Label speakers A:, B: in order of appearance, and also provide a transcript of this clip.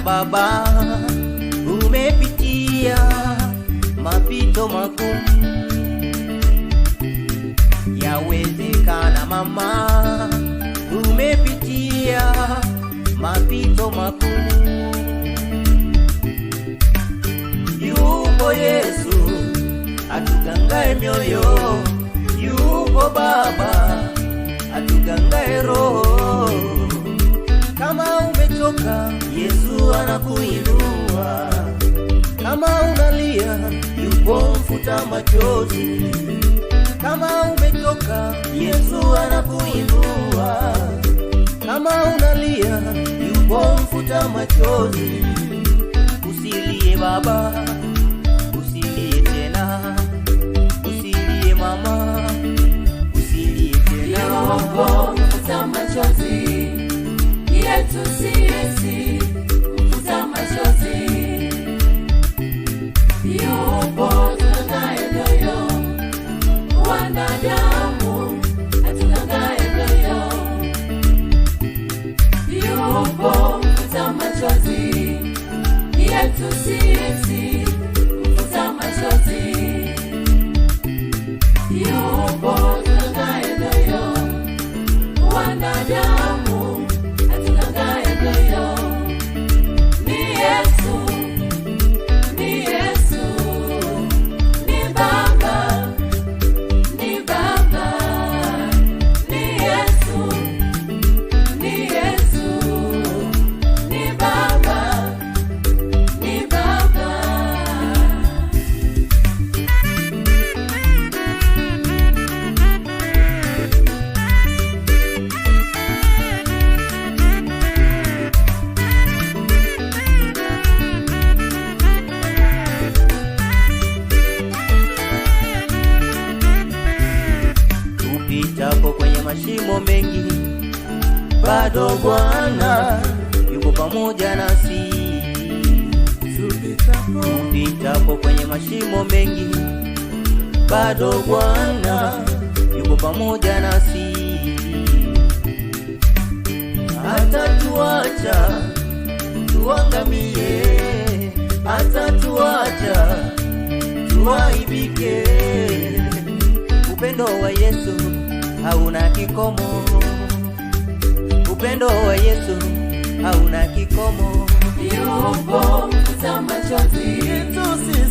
A: Baba, umepitia mapito magumu. Yawezekana mama, umepitia mapito magumu. Yupo Yesu atugangae mioyo, yupo Baba atugangae roho. Kama umechoka, Yesu anakuinua. Kama unalia, yupo mfuta machozi. Kama umechoka, Yesu anakuinua. Kama unalia, yupo mfuta machozi. Usilie baba, usilie tena. Usilie mama, usilie tena.
B: Yupo mfuta machozi yetu sisi, mfuta machozi. Yupo tugangae mioyo, wanadamu atugangae mioyo. Yupo mfuta machozi yetu sisi, mfuta machozi. Yupo tugangae mioyo, wanadamu
A: Tupitapo kwenye mashimo mengi, bado Bwana yuko pamoja nasi. Tupitapo kwenye mashimo mengi, bado Bwana yuko pamoja nasi. Hatatuacha tuangamie, hatatuacha tuaibike. Upendo wa Yesu hauna kikomo. Upendo wa Yesu hauna kikomo.
B: Yupo mfuta machozi yetu sisi.